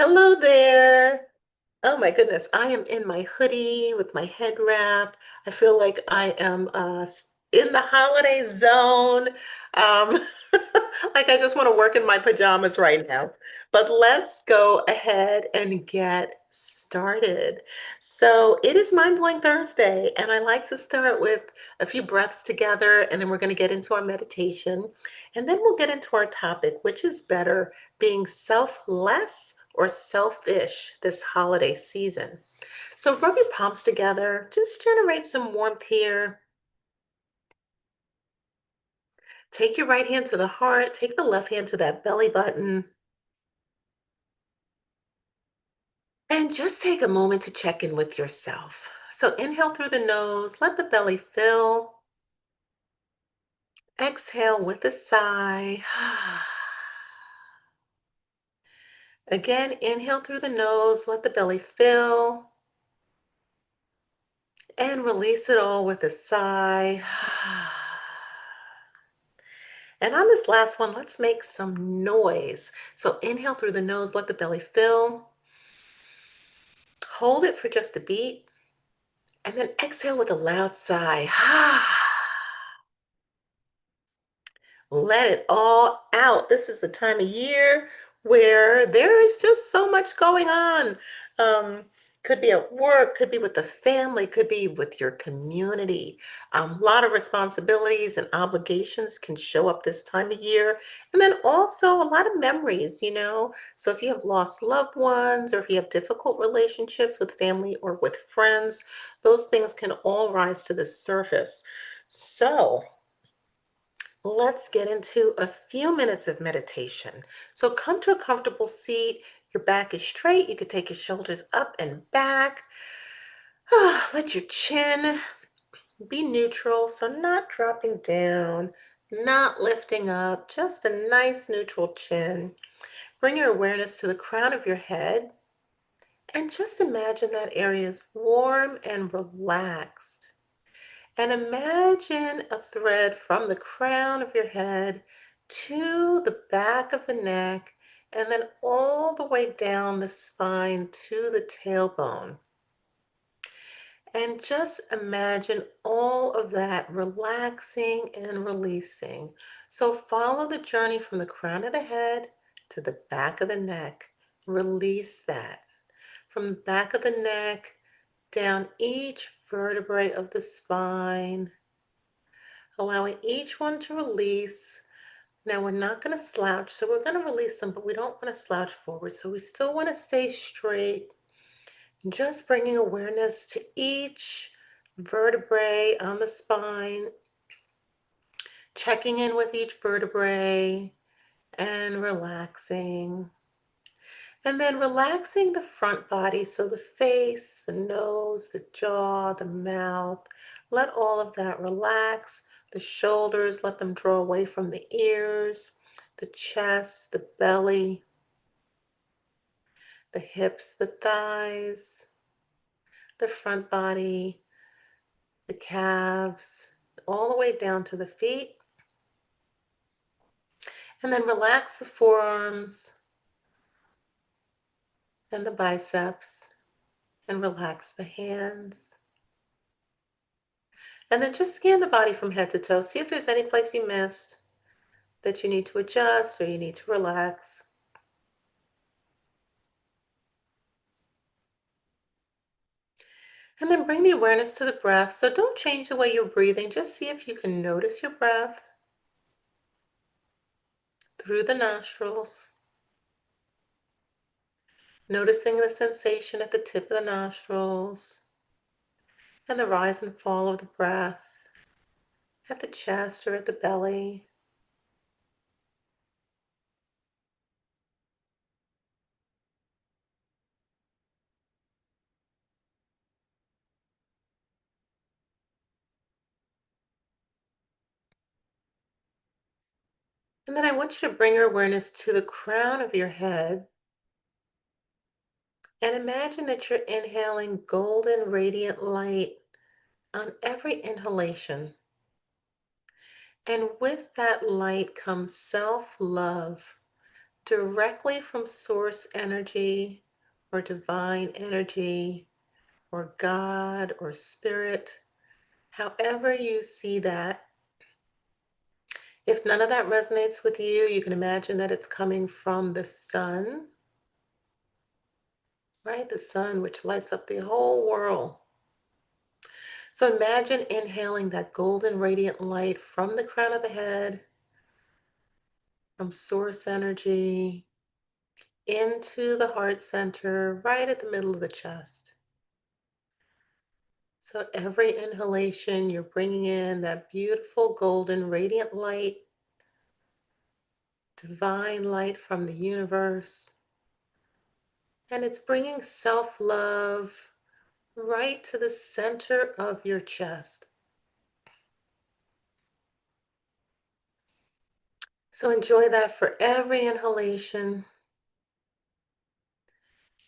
Hello there. Oh my goodness, I am in my hoodie with my head wrap. I feel like I am in the holiday zone. Um, like I just want to work in my pajamas right now. But let's go ahead and get started. So it is Mind Blowing Thursday, and I like to start with a few breaths together, and then we're going to get into our meditation. And then we'll get into our topic, which is better, being selfless or selfish this holiday season. So rub your palms together, just generate some warmth here. Take your right hand to the heart, take the left hand to that belly button, and just take a moment to check in with yourself. So inhale through the nose, let the belly fill. Exhale with a sigh. Again, inhale through the nose, let the belly fill, and release it all with a sigh. And on this last one, let's make some noise. So inhale through the nose, let the belly fill. Hold it for just a beat. And then exhale with a loud sigh. Let it all out. This is the time of year where there is just so much going on. Um, could be at work, could be with the family, could be with your community. A lot of responsibilities and obligations can show up this time of year. And then also a lot of memories. So if you have lost loved ones or if you have difficult relationships with family or with friends, those things can all rise to the surface. So, let's get into a few minutes of meditation. So come to a comfortable seat. Your back is straight. You could take your shoulders up and back. Let your chin be neutral. So not dropping down, not lifting up, just a nice neutral chin. Bring your awareness to the crown of your head and just imagine that area is warm and relaxed. And imagine a thread from the crown of your head to the back of the neck, and then all the way down the spine to the tailbone. And just imagine all of that relaxing and releasing. So follow the journey from the crown of the head to the back of the neck. Release that. From the back of the neck, down each vertebrae of the spine, allowing each one to release. Now we're not going to slouch, so we're going to release them, but we don't want to slouch forward. So we still want to stay straight, just bringing awareness to each vertebrae on the spine, checking in with each vertebrae and relaxing. And then relaxing the front body, so the face, the nose, the jaw, the mouth. Let all of that relax. The shoulders, let them draw away from the ears, the chest, the belly, the hips, the thighs, the front body, the calves, all the way down to the feet. And then relax the forearms and the biceps, and relax the hands. And then just scan the body from head to toe. See if there's any place you missed that you need to adjust or you need to relax. And then bring the awareness to the breath. So don't change the way you're breathing. Just see if you can notice your breath through the nostrils. Noticing the sensation at the tip of the nostrils and the rise and fall of the breath at the chest or at the belly. And then I want you to bring your awareness to the crown of your head and imagine that you're inhaling golden radiant light on every inhalation. And with that light comes self-love, directly from source energy or divine energy or God or spirit, however you see that. If none of that resonates with you, you can imagine that it's coming from the sun, right? The sun, which lights up the whole world. So imagine inhaling that golden radiant light from the crown of the head, from source energy, into the heart center, right at the middle of the chest. So every inhalation, you're bringing in that beautiful golden radiant light, divine light from the universe. And it's bringing self-love right to the center of your chest. So enjoy that for every inhalation.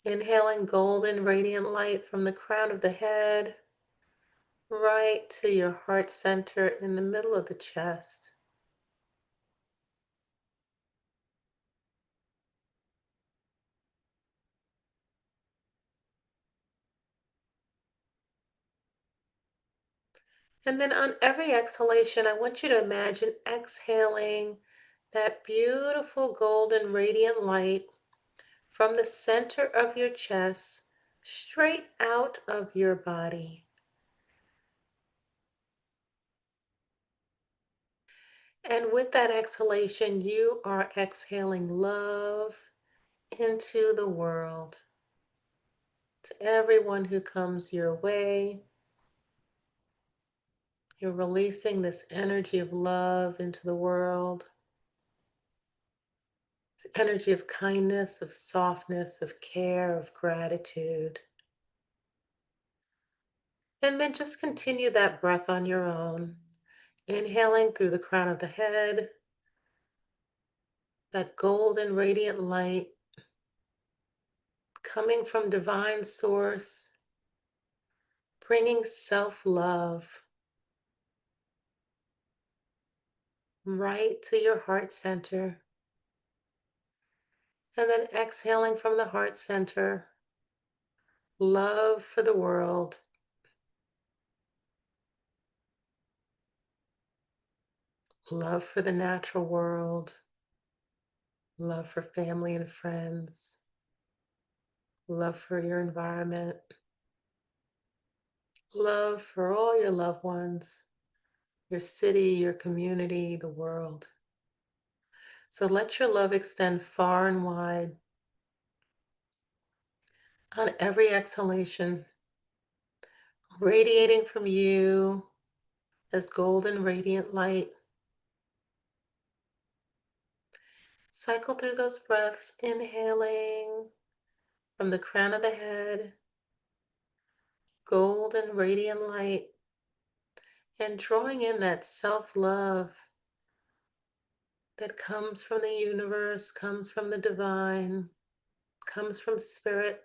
Inhaling golden radiant light from the crown of the head right to your heart center in the middle of the chest. And then on every exhalation, I want you to imagine exhaling that beautiful golden radiant light from the center of your chest straight out of your body. And with that exhalation, you are exhaling love into the world, to everyone who comes your way. You're releasing this energy of love into the world, this energy of kindness, of softness, of care, of gratitude. And then just continue that breath on your own, inhaling through the crown of the head, that golden radiant light coming from divine source, bringing self-love right to your heart center. And then exhaling from the heart center, love for the world, love for the natural world, love for family and friends, love for your environment, love for all your loved ones, your city, your community, the world. So let your love extend far and wide. On every exhalation, radiating from you as golden radiant light. Cycle through those breaths, inhaling from the crown of the head, golden radiant light, and drawing in that self-love that comes from the universe, comes from the divine, comes from spirit.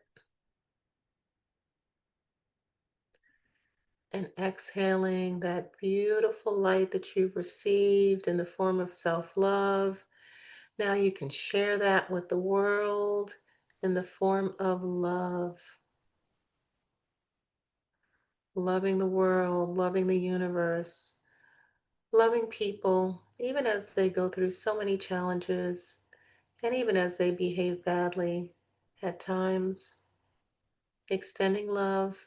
And exhaling that beautiful light that you've received in the form of self-love. Now you can share that with the world in the form of love. Loving the world, loving the universe, loving people, even as they go through so many challenges, and even as they behave badly at times, extending love.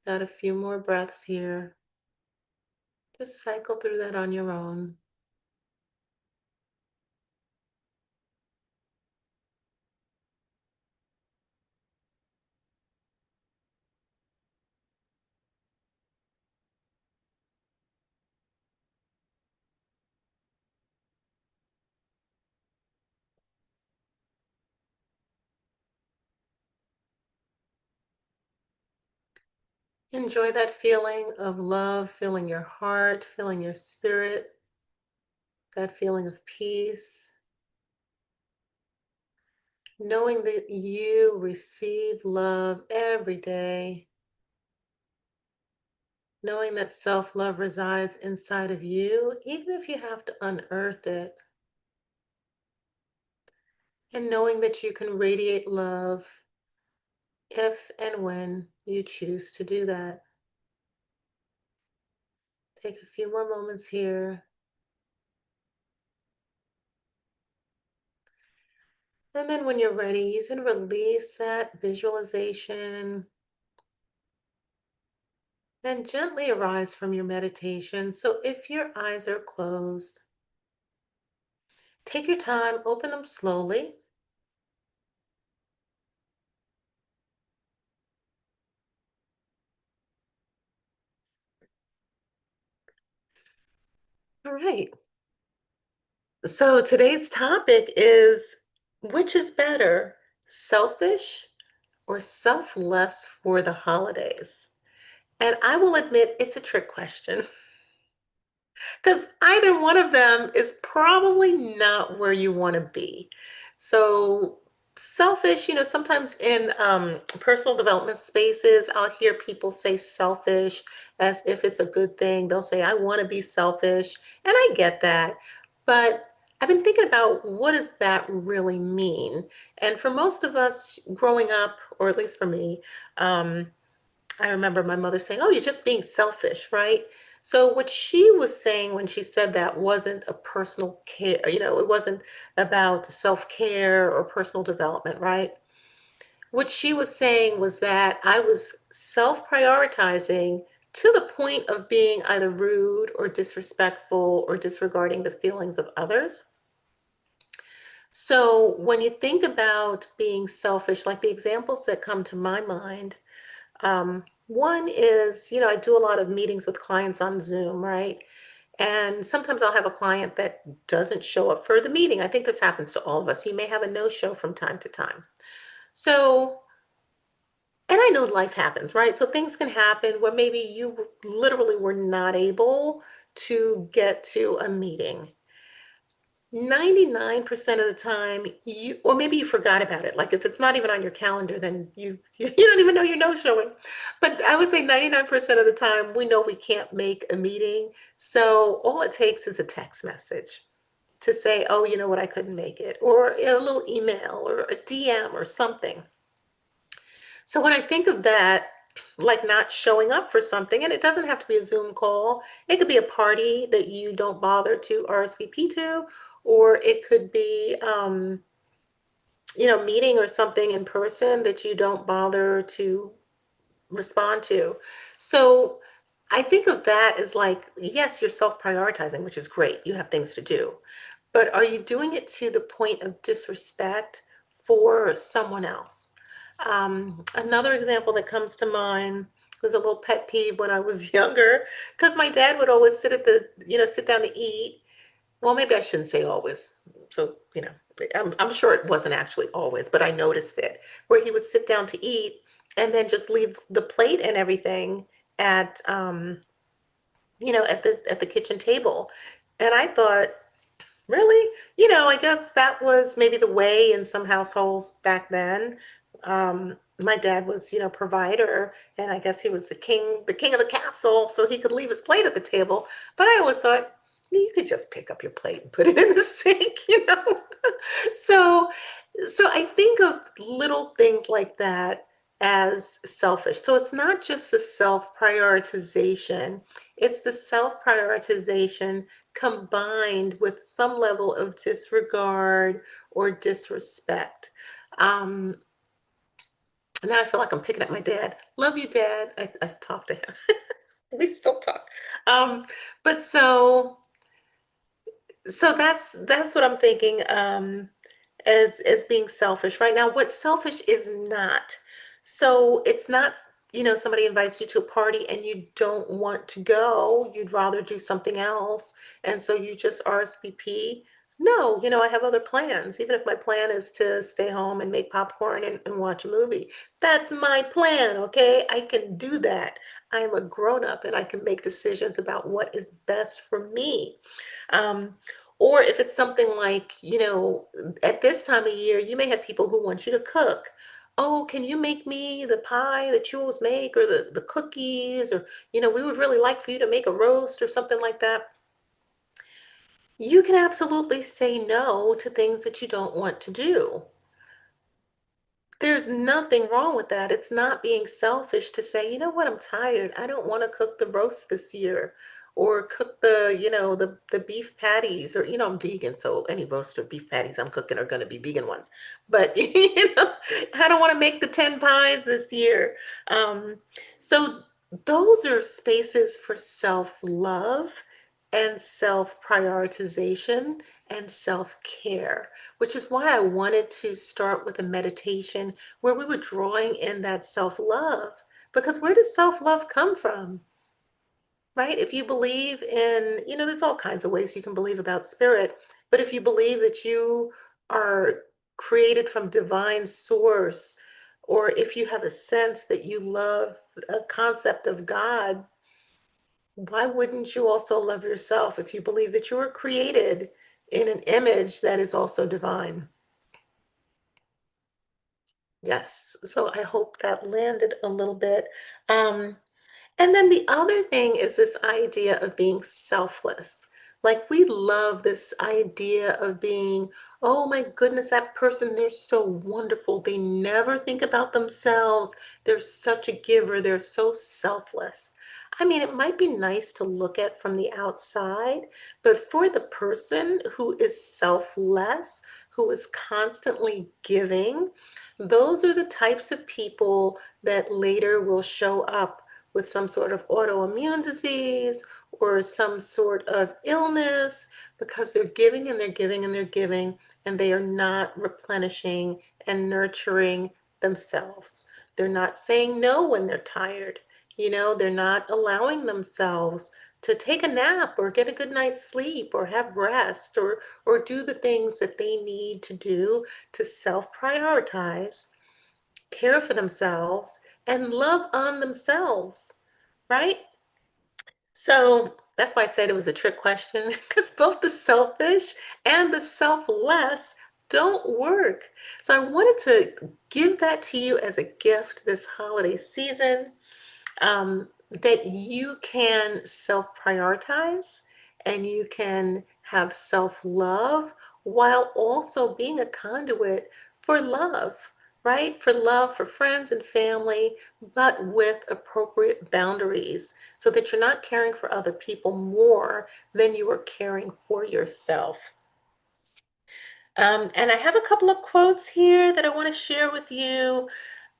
Got a few more breaths here. Just cycle through that on your own. Enjoy that feeling of love, filling your heart, filling your spirit, that feeling of peace, knowing that you receive love every day, knowing that self-love resides inside of you, even if you have to unearth it. And knowing that you can radiate love if and when you choose to do that. Take a few more moments here. And then when you're ready, you can release that visualization and gently arise from your meditation. So if your eyes are closed, take your time, open them slowly. All right. So today's topic is, which is better, selfish or selfless for the holidays? And I will admit it's a trick question. Because either one of them is probably not where you want to be. So, selfish, sometimes in personal development spaces, I'll hear people say selfish as if it's a good thing. They'll say, I want to be selfish. And I get that. But I've been thinking about, what does that really mean? And for most of us growing up, or at least for me, um, I remember my mother saying, "Oh, you're just being selfish, right?" So what she was saying when she said that wasn't a personal care, it wasn't about self-care or personal development, right? What she was saying was that I was self-prioritizing to the point of being either rude or disrespectful or disregarding the feelings of others. So when you think about being selfish, like the examples that come to my mind, one is, I do a lot of meetings with clients on Zoom, right? And sometimes I'll have a client that doesn't show up for the meeting. I think this happens to all of us. You may have a no-show from time to time. So, and I know life happens, right? So things can happen where maybe you literally were not able to get to a meeting. 99% of the time, or maybe you forgot about it. Like if it's not even on your calendar, then you don't even know you're no showing. But I would say 99% of the time, we know we can't make a meeting. So all it takes is a text message to say, oh, you know what, I couldn't make it, or a little email or a DM or something. So when I think of that, like not showing up for something, and it doesn't have to be a Zoom call, it could be a party that you don't bother to RSVP to, or it could be, meeting or something in person that you don't bother to respond to. So I think of that as like, yes, you're self-prioritizing, which is great. You have things to do. But are you doing it to the point of disrespect for someone else? Another example that comes to mind was a little pet peeve when I was younger, because my dad would always sit down to eat. Well, maybe I shouldn't say always. So, I'm sure it wasn't actually always, but I noticed it, where he would sit down to eat and then just leave the plate and everything at at the kitchen table. And I thought, really? I guess that was maybe the way in some households back then. My dad was, provider, and I guess he was the king of the castle, so he could leave his plate at the table. But I always thought, you could just pick up your plate and put it in the sink, So, so I think of little things like that as selfish. So it's not just the self-prioritization, it's the self-prioritization combined with some level of disregard or disrespect. Um, Now I feel like I'm picking at my dad. Love you, Dad. I talk to him. We still talk. Um, but so that's what I'm thinking, as being selfish right now. What selfish is not. So it's not, somebody invites you to a party and you don't want to go. You'd rather do something else. And so you just RSVP. No, I have other plans. Even if my plan is to stay home and make popcorn and watch a movie, that's my plan. Okay. I can do that. I'm a grown up and I can make decisions about what is best for me. Um, or if it's something like, at this time of year, you may have people who want you to cook. Oh, can you make me the pie that you always make, or the cookies, or, we would really like for you to make a roast or something like that. You can absolutely say no to things that you don't want to do. There's nothing wrong with that. It's not being selfish to say, you know what, I'm tired. I don't want to cook the roast this year or cook the beef patties or, I'm vegan. So any roast or beef patties I'm cooking are going to be vegan ones. But, I don't want to make the 10 pies this year. Um, so those are spaces for self-love and self-prioritization and self-care, which is why I wanted to start with a meditation where we were drawing in that self-love. Because where does self-love come from, right? If you believe in, there's all kinds of ways you can believe about spirit, but if you believe that you are created from divine source, or if you have a sense that you love a concept of God, why wouldn't you also love yourself if you believe that you were created in an image that is also divine? Yes. So I hope that landed a little bit. Um, and then the other thing is this idea of being selfless. Like we love this idea of being, oh my goodness, that person, they're so wonderful. They never think about themselves. They're such a giver. They're so selfless. I mean, it might be nice to look at from the outside, but for the person who is selfless, who is constantly giving, those are the types of people that later will show up with some sort of autoimmune disease or some sort of illness because they're giving and they're giving and they're giving and they are not replenishing and nurturing themselves. They're not saying no when they're tired. They're not allowing themselves to take a nap or get a good night's sleep or have rest or do the things that they need to do to self-prioritize, care for themselves, and love on themselves, right? So that's why I said it was a trick question, because both the selfish and the selfless don't work. So I wanted to give that to you as a gift this holiday season, that you can self-prioritize and you can have self-love while also being a conduit for love, right? For love for friends and family, but with appropriate boundaries so that you're not caring for other people more than you are caring for yourself. And I have a couple of quotes here that I want to share with you.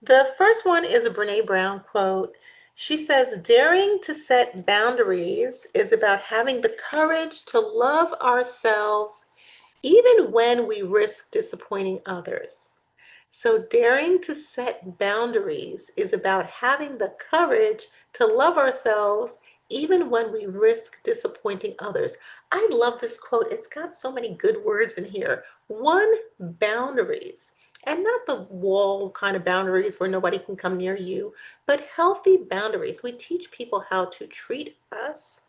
The first one is a Brene Brown quote. She says, daring to set boundaries is about having the courage to love ourselves even when we risk disappointing others. So, daring to set boundaries is about having the courage to love ourselves even when we risk disappointing others. I love this quote. It's got so many good words in here. One, boundaries, and not the wall kind of boundaries where nobody can come near you, but healthy boundaries. We teach people how to treat us,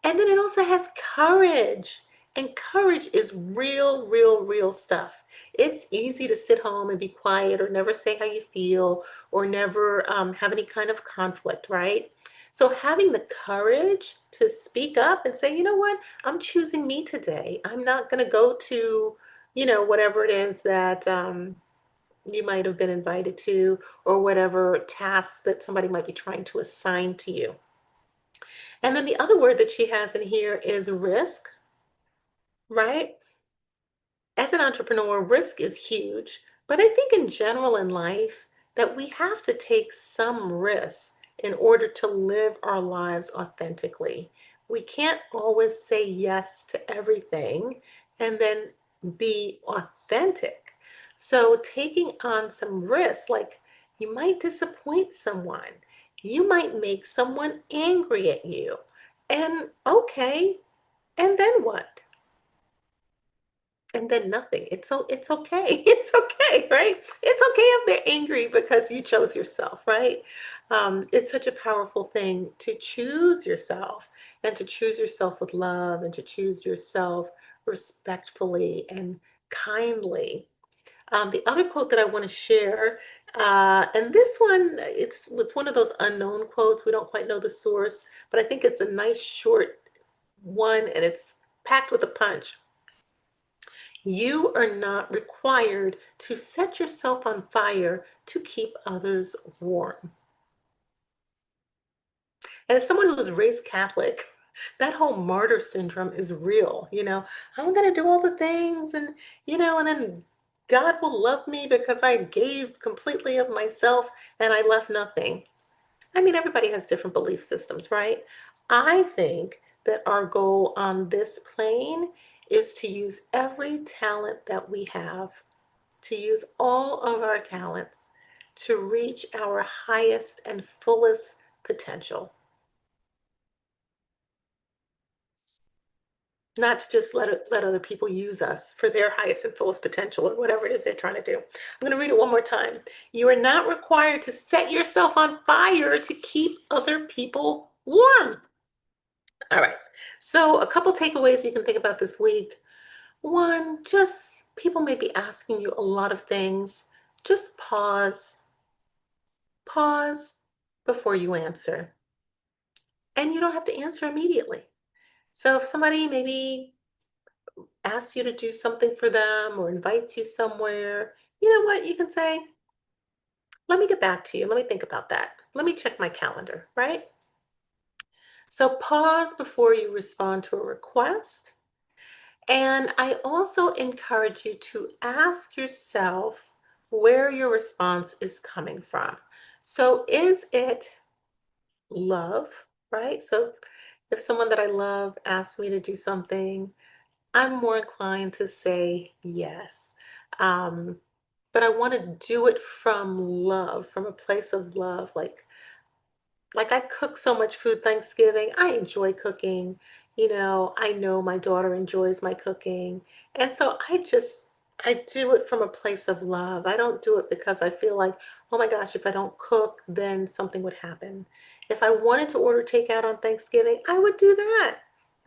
and then it also has courage. And courage is real, real, real stuff. It's easy to sit home and be quiet or never say how you feel or never have any kind of conflict, right? So having the courage to speak up and say, you know what, I'm choosing me today. I'm not going to go to, whatever it is that you might have been invited to or whatever tasks that somebody might be trying to assign to you. And then the other word that she has in here is risk, right? As an entrepreneur, risk is huge, but I think in general in life that we have to take some risks in order to live our lives authentically. We can't always say yes to everything and then be authentic. So taking on some risks, like you might disappoint someone, you might make someone angry at you. And okay, and then what? And then nothing. It's okay. It's okay, right? It's okay if they're angry because you chose yourself, right? It's such a powerful thing to choose yourself and to choose yourself with love and to choose yourself respectfully and kindly. The other quote that I want to share, and this one, it's one of those unknown quotes. We don't quite know the source, but I think it's a nice short one, and it's packed with a punch. You are not required to set yourself on fire to keep others warm. And as someone who was raised Catholic, that whole martyr syndrome is real. I'm going to do all the things and then God will love me because I gave completely of myself and I left nothing. I mean, everybody has different belief systems, right? I think that our goal on this plane is to use every talent that we have, to use all of our talents to reach our highest and fullest potential. Not to just let other people use us for their highest and fullest potential or whatever it is they're trying to do. I'm going to read it one more time. You are not required to set yourself on fire to keep other people warm. All right. So, a couple takeaways you can think about this week. One, just people may be asking you a lot of things. Just pause before you answer. And you don't have to answer immediately. So, if somebody maybe asks you to do something for them or invites you somewhere, you know what? You can say, let me get back to you. Let me think about that. Let me check my calendar, right? So pause before you respond to a request. And I also encourage you to ask yourself where your response is coming from. So is it love, right? So if someone that I love asks me to do something, I'm more inclined to say yes. Um, but I want to do it from love, from a place of love. Like I cook so much food Thanksgiving. I enjoy cooking. I know my daughter enjoys my cooking. And so I do it from a place of love. I don't do it because I feel like, oh my gosh, if I don't cook, then something would happen. If I wanted to order takeout on Thanksgiving, I would do that.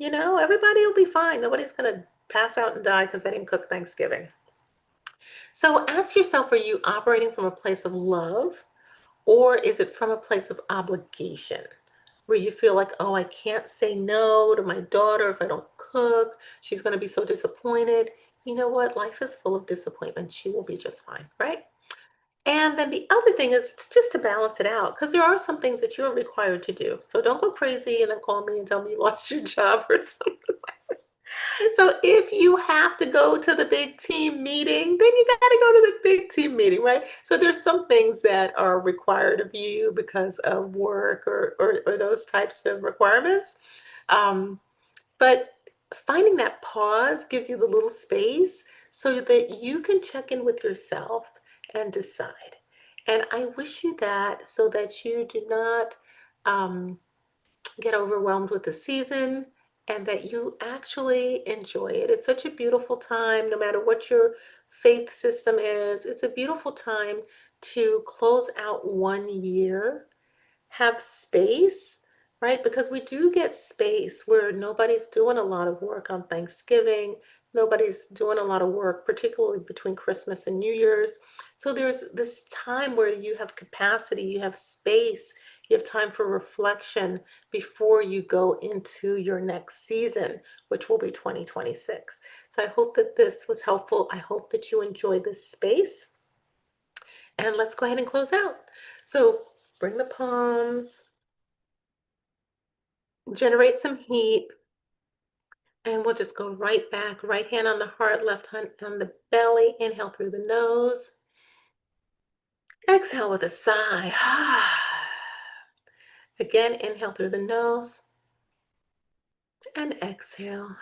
Everybody will be fine. Nobody's going to pass out and die because I didn't cook Thanksgiving. So ask yourself, are you operating from a place of love? Or is it from a place of obligation where you feel like, oh, I can't say no to my daughter if I don't cook? She's going to be so disappointed. You know what? Life is full of disappointment. She will be just fine, right? And then the other thing is just to balance it out, because there are some things that you're required to do. So don't go crazy and then call me and tell me you lost your job or something. So if you have to go to the big team meeting, then you got to go to the big team meeting, right? So there's some things that are required of you because of work or those types of requirements. Um, but finding that pause gives you the little space so that you can check in with yourself and decide. And I wish you that so that you do not um, get overwhelmed with the season and that you actually enjoy it. It's such a beautiful time, no matter what your faith system is. It's a beautiful time to close out one year, have space, right? Because we do get space where nobody's doing a lot of work on Thanksgiving. Nobody's doing a lot of work, particularly between Christmas and New Year's. So there's this time where you have capacity, you have space, you have time for reflection before you go into your next season, which will be 2026. So I hope that this was helpful. I hope that you enjoy this space. And let's go ahead and close out. So bring the palms, generate some heat, and we'll just go right back. Right hand on the heart, left hand on the belly. Inhale through the nose. Exhale with a sigh. Again, inhale through the nose and exhale.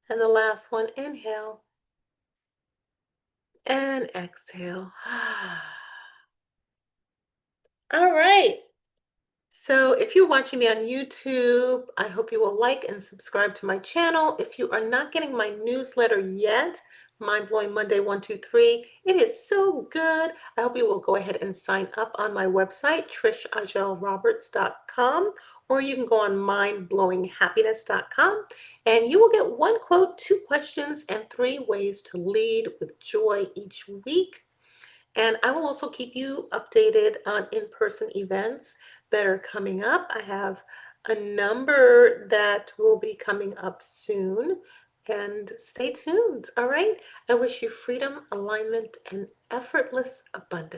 And the last one, inhale and exhale. All right. So if you're watching me on YouTube, I hope you will like and subscribe to my channel. If you are not getting my newsletter yet, Mind Blowing Monday 123, it is so good. I hope you will go ahead and sign up on my website, trishajelroberts.com, or you can go on mindblowinghappiness.com, and you will get one quote, 2 questions, and 3 ways to lead with joy each week. And I will also keep you updated on in-person events that are coming up. I have a number that will be coming up soon. And stay tuned. All right. I wish you freedom, alignment, and effortless abundance.